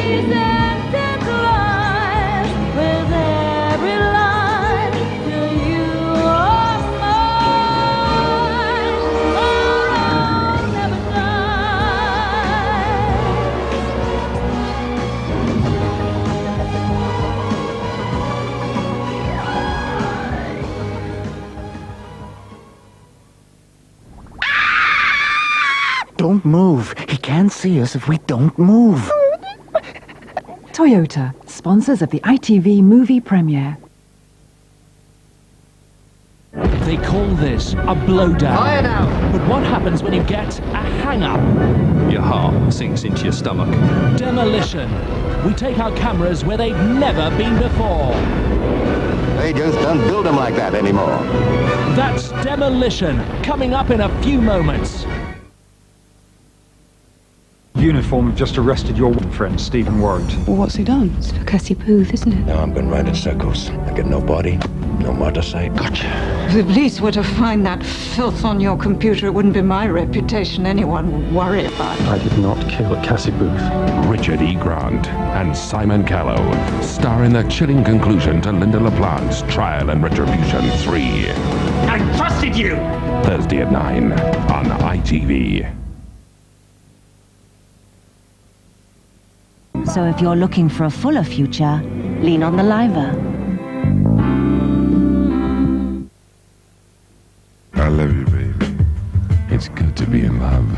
presented life with every line till you are mine. Our own never Don't move. He can't see us if we don't move. Toyota, sponsors of the ITV movie premiere. They call this a blowdown. Fire now! But what happens when you get a hang-up? Your heart sinks into your stomach. Demolition. We take our cameras where they've never been before. They just don't build them like that anymore. That's Demolition, coming up in a few moments. Uniform just arrested your friend, Stephen Warrington. Well, what's he done? It's for Cassie Booth, isn't it? Now I'm going round in circles. I get no body, no murder site. Gotcha. If the police were to find that filth on your computer, it wouldn't be my reputation anyone would worry about. I did not kill Cassie Booth. Richard E. Grant and Simon Callow star in the chilling conclusion to Linda LaPlante's Trial and Retribution 3. I trusted you! Thursday at 9 on ITV. So if you're looking for a fuller future, lean on the Liver. I love you, baby. It's good to be in love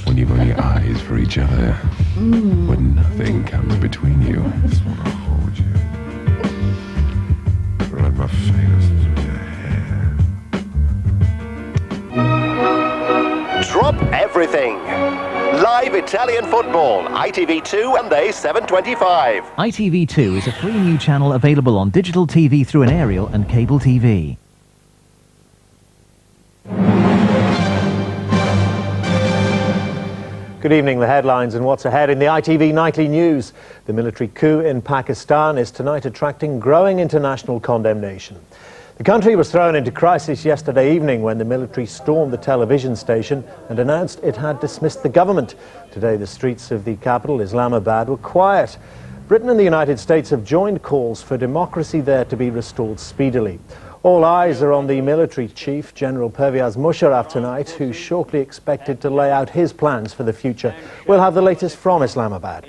when you've only eyes for each other, when nothing comes between you. I just want to hold you. Run my fingers through your hair. Drop everything. Live Italian football, ITV2 and they 7:25. ITV2 is a free new channel available on digital TV through an aerial and cable TV. Good evening. The headlines and what's ahead in the ITV Nightly News. The military coup in Pakistan is tonight attracting growing international condemnation. The country was thrown into crisis yesterday evening when the military stormed the television station and announced it had dismissed the government. Today the streets of the capital, Islamabad, were quiet. Britain and the United States have joined calls for democracy there to be restored speedily. All eyes are on the military chief, General Pervez Musharraf, tonight, who's shortly expected to lay out his plans for the future. We'll have the latest from Islamabad.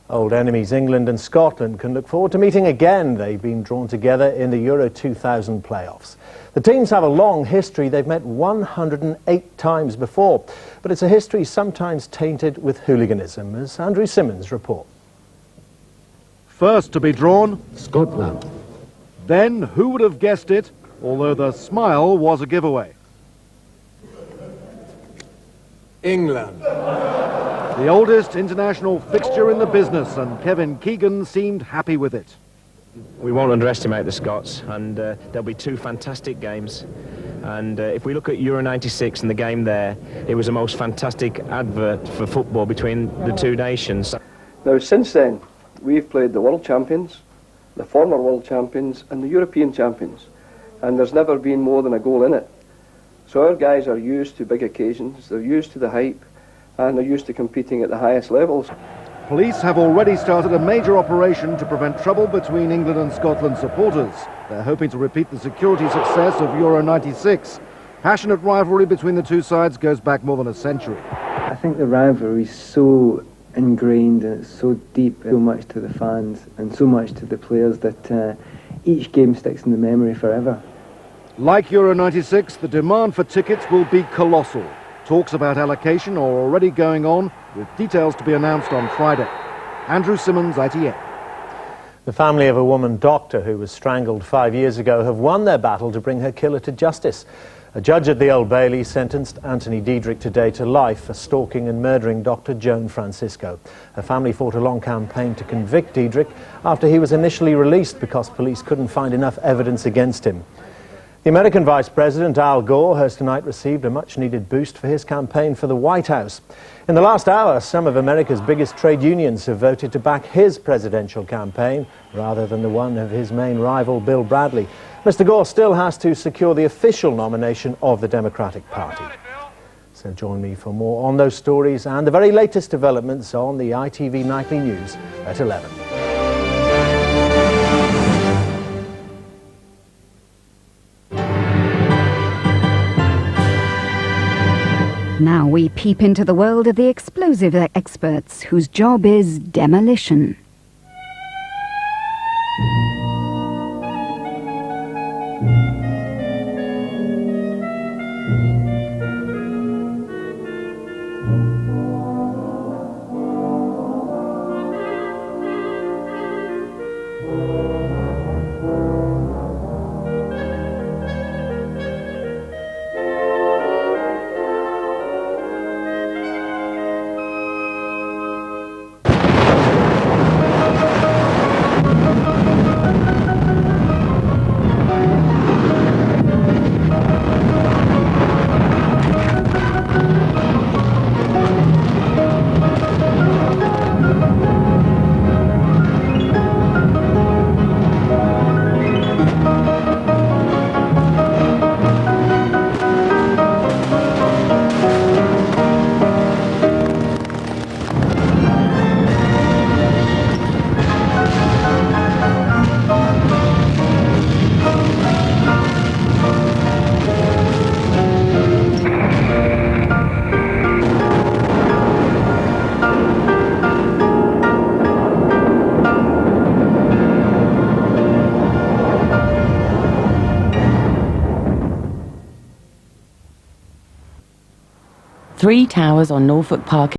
Old enemies England and Scotland can look forward to meeting again. They've been drawn together in the Euro 2000 playoffs. The teams have a long history. They've met 108 times before. But it's a history sometimes tainted with hooliganism, as Andrew Simmons reports. First to be drawn, Scotland. Then, who would have guessed it, although the smile was a giveaway? England. The oldest international fixture in the business, and Kevin Keegan seemed happy with it. We won't underestimate the Scots, and there'll be two fantastic games. And if we look at Euro 96 and the game there, it was the most fantastic advert for football between the two nations. Now, since then, we've played the world champions, the former world champions and the European champions, and there's never been more than a goal in it. So our guys are used to big occasions, they're used to the hype, and they're used to competing at the highest levels. Police have already started a major operation to prevent trouble between England and Scotland supporters. They're hoping to repeat the security success of Euro 96. Passionate rivalry between the two sides goes back more than a century. I think the rivalry is so ingrained and it's so deep, so much to the fans and so much to the players that each game sticks in the memory forever. Like Euro 96, the demand for tickets will be colossal. Talks about allocation are already going on, with details to be announced on Friday. Andrew Simmons, ITN. The family of a woman doctor who was strangled 5 years ago have won their battle to bring her killer to justice. A judge at the Old Bailey sentenced Anthony Diedrich today to life for stalking and murdering Dr. Joan Francisco. Her family fought a long campaign to convict Diedrich after he was initially released because police couldn't find enough evidence against him. The American Vice President Al Gore has tonight received a much-needed boost for his campaign for the White House. In the last hour, some of America's biggest trade unions have voted to back his presidential campaign rather than the one of his main rival, Bill Bradley. Mr. Gore still has to secure the official nomination of the Democratic Party. So join me for more on those stories and the very latest developments on the ITV Nightly News at 11. Now we peep into the world of the explosive experts, whose job is demolition. Three towers on Norfolk Park